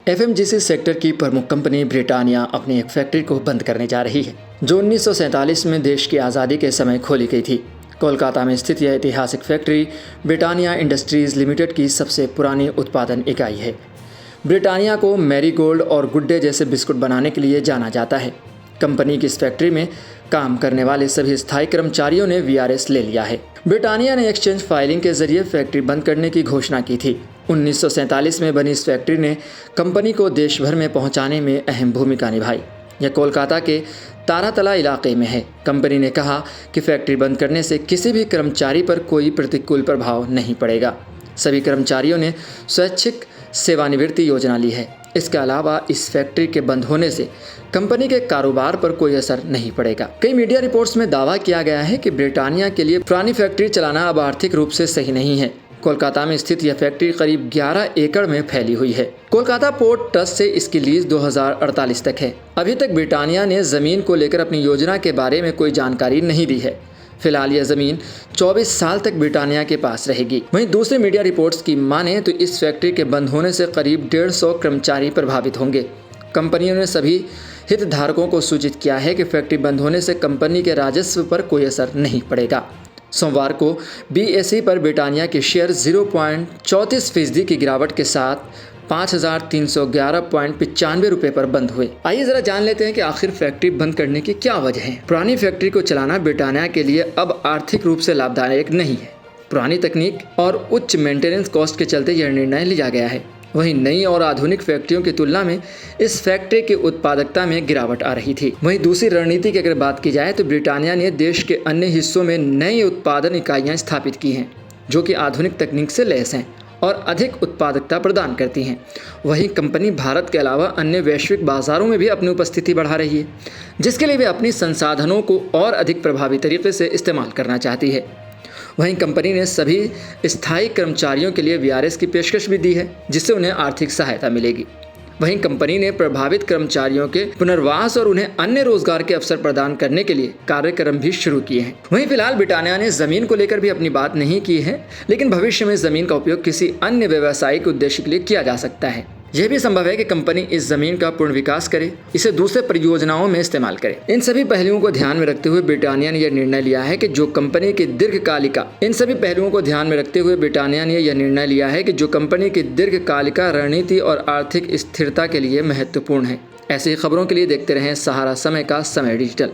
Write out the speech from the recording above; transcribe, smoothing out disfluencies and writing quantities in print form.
FMGC sector की प्रमुख company Britannia अपनी एक फैक्ट्री को बंद करने जा रही है, जो 1947 में देश की आज़ादी के समय खोली गई थी। कोलकाता में स्थित यह ऐतिहासिक फैक्ट्री ब्रिटानिया इंडस्ट्रीज़ लिमिटेड की सबसे पुरानी उत्पादन इकाई है। ब्रिटानिया को मैरीगोल्ड और गुड्डे जैसे बिस्कुट बनाने के लिए जाना जाता है। कंपनी की इस फैक्ट्री में काम करने वाले सभी स्थायी कर्मचारियों ने वीआरएस ले लिया है। ब्रिटानिया ने एक्सचेंज फाइलिंग के जरिए फैक्ट्री बंद करने की घोषणा की थी। 1947 में बनी इस फैक्ट्री ने कंपनी को देश भर में पहुंचाने में अहम भूमिका निभाई। यह कोलकाता के तारातला इलाके में है। कंपनी ने कहा कि फैक्ट्री बंद करने से किसी भी कर्मचारी पर कोई प्रतिकूल प्रभाव नहीं पड़ेगा। सभी कर्मचारियों ने स्वैच्छिक सेवानिवृत्ति योजना ली है। इसके अलावा इस फैक्ट्री के बंद होने से कंपनी के कारोबार पर कोई असर नहीं पड़ेगा। कई मीडिया रिपोर्ट्स में दावा किया गया है कि ब्रिटानिया के लिए पुरानी फैक्ट्री चलाना अब आर्थिक रूप से सही नहीं है। कोलकाता में स्थित यह फैक्ट्री करीब 11 एकड़ में फैली हुई है। कोलकाता पोर्ट ट्रस्ट से इसकी लीज 2048 तक है। अभी तक ब्रिटानिया ने जमीन को लेकर अपनी योजना के बारे में कोई जानकारी नहीं दी है। फिलहाल यह ज़मीन 24 साल तक ब्रिटानिया के पास रहेगी। वहीं दूसरे मीडिया रिपोर्ट्स की माने तो इस फैक्ट्री के बंद होने से करीब 150 कर्मचारी प्रभावित होंगे। कंपनियों ने सभी हितधारकों को सूचित किया है कि फैक्ट्री बंद होने से कंपनी के राजस्व पर कोई असर नहीं पड़ेगा। सोमवार को बीएसई पर ब्रिटानिया के शेयर 0.34% की गिरावट के साथ 5,311.95 रुपये पर बंद हुए। आइए जरा जान लेते हैं कि आखिर फैक्ट्री बंद करने की क्या वजह है। पुरानी फैक्ट्री को चलाना ब्रिटानिया के लिए अब आर्थिक रूप से लाभदायक नहीं है। पुरानी तकनीक और उच्च मेंटेनेंस कॉस्ट के चलते यह निर्णय लिया गया है। वहीं नई और आधुनिक फैक्ट्रियों की तुलना में इस फैक्ट्री की उत्पादकता में गिरावट आ रही थी। वहीं दूसरी रणनीति की अगर बात की जाए तो ब्रिटानिया ने देश के अन्य हिस्सों में नई उत्पादन इकाइयां स्थापित की हैं, जो कि आधुनिक तकनीक से लैस हैं और अधिक उत्पादकता प्रदान करती हैं। वहीं कंपनी भारत के अलावा अन्य वैश्विक बाजारों में भी अपनी उपस्थिति बढ़ा रही है, जिसके लिए वे अपनी संसाधनों को और अधिक प्रभावी तरीके से इस्तेमाल करना चाहती है। वहीं कंपनी ने सभी स्थायी कर्मचारियों के लिए वीआरएस की पेशकश भी दी है, जिससे उन्हें आर्थिक सहायता मिलेगी। वहीं कंपनी ने प्रभावित कर्मचारियों के पुनर्वास और उन्हें अन्य रोजगार के अवसर प्रदान करने के लिए कार्यक्रम भी शुरू किए हैं। वहीं फिलहाल ब्रिटानिया ने जमीन को लेकर भी अपनी बात नहीं की है, लेकिन भविष्य में जमीन का उपयोग किसी अन्य व्यावसायिक उद्देश्य के लिए किया जा सकता है। यह भी संभव है कि कंपनी इस जमीन का पूर्ण विकास करे, इसे दूसरे परियोजनाओं में इस्तेमाल करे। इन सभी पहलुओं को ध्यान में रखते हुए ब्रिटानिया ने यह निर्णय लिया है कि जो कंपनी की दीर्घकालिका रणनीति और आर्थिक स्थिरता के लिए महत्वपूर्ण है। ऐसी खबरों के लिए देखते रहें सहारा समय का समय डिजिटल।